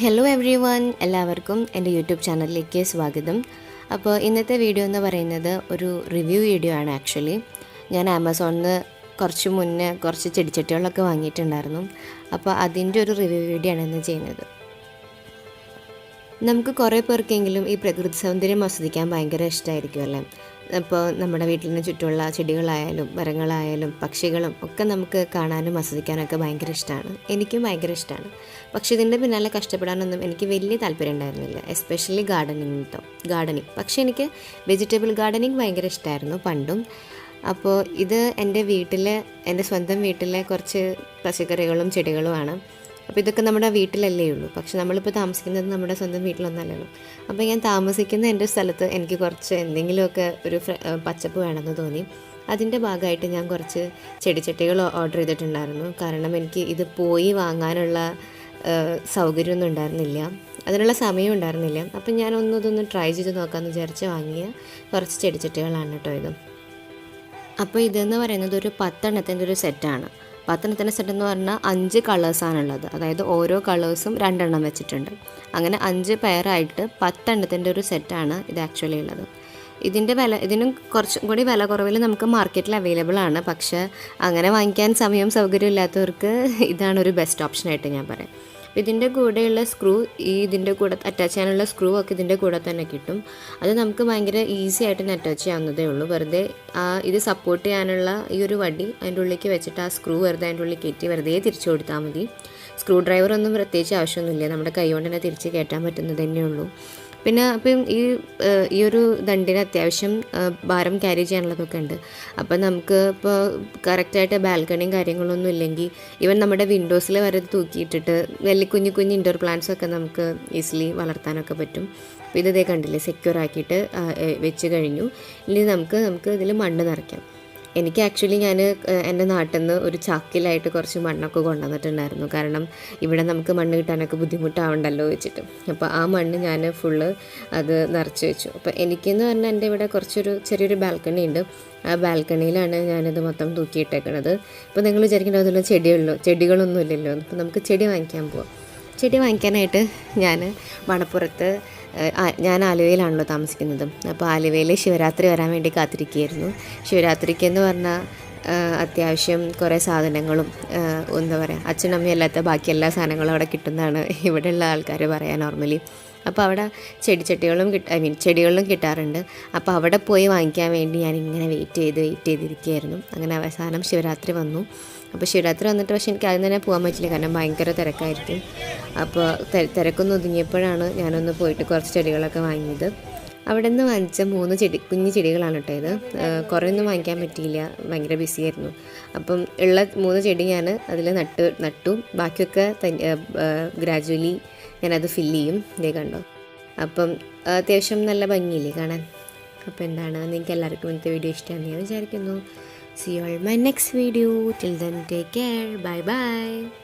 Hello every one, എല്ലാവർക്കും എൻ്റെ YouTube ചാനലിലേക്ക് സ്വാഗതം. അപ്പോൾ ഇന്നത്തെ വീഡിയോ എന്ന് പറയുന്നത് ഒരു റിവ്യൂ വീഡിയോ ആണ്. ആക്ച്വലി ഞാൻ ആമസോണിൽ നിന്ന് കുറച്ച് മുന്നേ കുറച്ച് ചെടിച്ചട്ടികളൊക്കെ വാങ്ങിയിട്ടുണ്ടായിരുന്നു. അപ്പോൾ അതിൻ്റെ ഒരു റിവ്യൂ വീഡിയോ ആണ് ഇന്ന് ചെയ്യുന്നത്. നമുക്ക് കുറേ പേർക്കെങ്കിലും ഈ പ്രകൃതി സൗന്ദര്യം ആസ്വദിക്കാൻ ഭയങ്കര ഇഷ്ടമായിരിക്കും അല്ലേ. അപ്പോൾ നമ്മുടെ വീട്ടിന് ചുറ്റുമുള്ള ചെടികളായാലും മരങ്ങളായാലും പക്ഷികളും ഒക്കെ നമുക്ക് കാണാനും ആസ്വദിക്കാനൊക്കെ ഭയങ്കര ഇഷ്ടമാണ്. എനിക്കും ഭയങ്കര ഇഷ്ടമാണ്. പക്ഷേ ഇതിൻ്റെ പിന്നാലെ കഷ്ടപ്പെടാനൊന്നും എനിക്ക് വലിയ താല്പര്യം ഉണ്ടായിരുന്നില്ല, എസ്പെഷ്യലി ഗാർഡനിങ്. പക്ഷേ എനിക്ക് വെജിറ്റബിൾ ഗാർഡനിങ് ഭയങ്കര ഇഷ്ടമായിരുന്നു പണ്ടും. അപ്പോൾ ഇത് എൻ്റെ സ്വന്തം വീട്ടിലെ കുറച്ച് പച്ചക്കറികളും ചെടികളുമാണ്. അപ്പോൾ ഇതൊക്കെ നമ്മുടെ വീട്ടിലല്ലേ ഉള്ളൂ, പക്ഷെ നമ്മളിപ്പോൾ താമസിക്കുന്നത് നമ്മുടെ സ്വന്തം വീട്ടിലൊന്നല്ലല്ലോ. അപ്പോൾ ഞാൻ താമസിക്കുന്ന എൻ്റെ സ്ഥലത്ത് എനിക്ക് കുറച്ച് എന്തെങ്കിലുമൊക്കെ ഒരു പച്ചപ്പ് വേണമെന്ന് തോന്നി. അതിൻ്റെ ഭാഗമായിട്ട് ഞാൻ കുറച്ച് ചെടിച്ചട്ടികൾ ഓർഡർ ചെയ്തിട്ടുണ്ടായിരുന്നു. കാരണം എനിക്ക് ഇത് പോയി വാങ്ങാനുള്ള സൗകര്യമൊന്നും ഉണ്ടായിരുന്നില്ല, അതിനുള്ള സമയം ഉണ്ടായിരുന്നില്ല. അപ്പം ഞാൻ ഇതൊന്ന് ട്രൈ ചെയ്ത് നോക്കാമെന്ന് വിചാരിച്ച് വാങ്ങിയ കുറച്ച് ചെടിച്ചട്ടികളാണ് കേട്ടോ ഇത്. അപ്പോൾ ഇതെന്ന് പറയുന്നത് ഒരു 10 എണ്ണത്തിൻ്റെ ഒരു സെറ്റാണ്. 10 എണ്ണത്തിൻ്റെ സെറ്റ് എന്ന് പറഞ്ഞാൽ 5 കളേഴ്സാണുള്ളത്. അതായത് ഓരോ കളേഴ്സും 2 എണ്ണം വെച്ചിട്ടുണ്ട്. അങ്ങനെ 5 പെയറായിട്ട് 10 എണ്ണത്തിൻ്റെ ഒരു സെറ്റാണ് ഇത് ആക്ച്വലി ഉള്ളത്. ഇതിനും കുറച്ചും കൂടി വില കുറവിൽ നമുക്ക് മാർക്കറ്റിൽ അവൈലബിൾ ആണ്. പക്ഷേ അങ്ങനെ വാങ്ങിക്കാൻ സൗകര്യം ഇല്ലാത്തവർക്ക് ഇതാണ് ഒരു ബെസ്റ്റ് ഓപ്ഷനായിട്ട് ഞാൻ പറയാം. ഇതിൻ്റെ കൂടെയുള്ള ഇതിൻ്റെ കൂടെ അറ്റാച്ച് ചെയ്യാനുള്ള സ്ക്രൂ ഒക്കെ ഇതിൻ്റെ കൂടെ തന്നെ കിട്ടും. അത് നമുക്ക് ഭയങ്കര ഈസി ആയിട്ട് അറ്റാച്ച് ചെയ്യാവുന്നതേ ഉള്ളൂ. വെറുതെ ഇത് സപ്പോർട്ട് ചെയ്യാനുള്ള ഈ ഒരു വടി അതിൻ്റെ ഉള്ളിലേക്ക് വെച്ചിട്ട് ആ സ്ക്രൂ വെറുതെ അതിൻ്റെ ഉള്ളിൽ കയറ്റി വെറുതെ തിരിച്ചു കൊടുത്താൽ മതി. സ്ക്രൂ ഡ്രൈവർ ഒന്നും പ്രത്യേകിച്ച് ആവശ്യമൊന്നുമില്ല, നമ്മുടെ കൈ കൊണ്ട് തന്നെ തിരിച്ച് കയറ്റാൻ പറ്റുന്നത് തന്നെ ഉള്ളൂ. പിന്നെ അപ്പം ഈ ഒരു ദണ്ടിന് അത്യാവശ്യം ഭാരം ക്യാരി ചെയ്യാനുള്ളതൊക്കെ ഉണ്ട്. അപ്പം നമുക്ക് ഇപ്പോൾ കറക്റ്റായിട്ട് ബാൽക്കണിയും കാര്യങ്ങളൊന്നും ഇല്ലെങ്കിൽ ഈവൻ നമ്മുടെ വിൻഡോസിൽ വരെ തൂക്കിയിട്ടിട്ട് വലിയ കുഞ്ഞു ഇൻഡോർ പ്ലാന്റ്സൊക്കെ നമുക്ക് ഈസിലി വളർത്താനൊക്കെ പറ്റും. അപ്പോൾ ഇതേ കണ്ടില്ലേ, സെക്യൂർ ആക്കിയിട്ട് വെച്ച് കഴിഞ്ഞു. ഇനി നമുക്ക് ഇതിൽ മണ്ണ് നിറയ്ക്കാം. എനിക്ക് ആക്ച്വലി ഞാൻ എൻ്റെ നാട്ടിൽ നിന്ന് ഒരു ചാക്കിലായിട്ട് കുറച്ച് മണ്ണൊക്കെ കൊണ്ടുവന്നിട്ടുണ്ടായിരുന്നു. കാരണം ഇവിടെ നമുക്ക് മണ്ണ് കിട്ടാനൊക്കെ ബുദ്ധിമുട്ടാവണ്ടല്ലോ വെച്ചിട്ട്. അപ്പോൾ ആ മണ്ണ് ഞാൻ ഫുള്ള് അത് നിറച്ച് വെച്ചു. അപ്പോൾ എനിക്കെന്ന് പറഞ്ഞാൽ എൻ്റെ ഇവിടെ ചെറിയൊരു ബാൽക്കണി ഉണ്ട്. ആ ബാൽക്കണിയിലാണ് ഞാനിത് മൊത്തം തൂക്കിയിട്ടേക്കണത്. ഇപ്പോൾ നിങ്ങൾ വിചാരിക്കേണ്ടത് അതിൽ ചെടികളൊന്നും ഇല്ലല്ലോ. അപ്പോൾ നമുക്ക് ചെടി വാങ്ങിക്കാൻ പോവാം. ചെടി വാങ്ങിക്കാനായിട്ട് ഞാൻ ആലുവയിലാണല്ലോ താമസിക്കുന്നത്. അപ്പോൾ ആലുവയിൽ ശിവരാത്രി വരാൻ വേണ്ടി കാത്തിരിക്കുകയായിരുന്നു. ശിവരാത്രിക്ക് എന്ന് പറഞ്ഞാൽ അത്യാവശ്യം കുറേ സാധനങ്ങളും എന്താ പറയുക, അച്ഛനമ്മയും അല്ലാത്ത ബാക്കി എല്ലാ സാധനങ്ങളും അവിടെ കിട്ടുന്നതാണ് ഇവിടെയുള്ള ആൾക്കാർ പറയാൻ നോർമലി. അപ്പോൾ അവിടെ ചെടികളും കിട്ടാറുണ്ട്. അപ്പോൾ അവിടെ പോയി വാങ്ങിക്കാൻ വേണ്ടി ഞാനിങ്ങനെ വെയിറ്റ് ചെയ്തിരിക്കുകയായിരുന്നു. അങ്ങനെ അവസാനം ശിവരാത്രി വന്നു. അപ്പോൾ ശിവരാത്രി വന്നിട്ട് പക്ഷേ എനിക്ക് അതിന് തന്നെ പോകാൻ പറ്റില്ല, കാരണം ഭയങ്കര തിരക്കായിരിക്കും. അപ്പോൾ തിരക്കൊന്ന് ഒതുങ്ങിയപ്പോഴാണ് ഞാനൊന്ന് പോയിട്ട് കുറച്ച് ചെടികളൊക്കെ വാങ്ങിയത്. അവിടെ നിന്ന് വാങ്ങിച്ച 3 കുഞ്ഞു ചെടികളാണ് കേട്ടോ ഇത്. കുറേ ഒന്നും വാങ്ങിക്കാൻ പറ്റിയില്ല, ഭയങ്കര ബിസിയായിരുന്നു. അപ്പം ഉള്ള 3 ചെടി ഞാൻ അതിൽ നട്ടു. ബാക്കിയൊക്കെ ഗ്രാജുവലി ഞാനത് ഫില്ല് ചെയ്യും. ഇതേ കണ്ടോ. അപ്പം അത്യാവശ്യം നല്ല ഭംഗിയില്ലേ കാണാൻ. അപ്പോൾ നിങ്ങൾക്ക് എല്ലാവർക്കും ഇന്നത്തെ വീഡിയോ ഇഷ്ടമാണെന്ന് ഞാൻ വിചാരിക്കുന്നു. See you all in my next video. Till then, take care. Bye bye.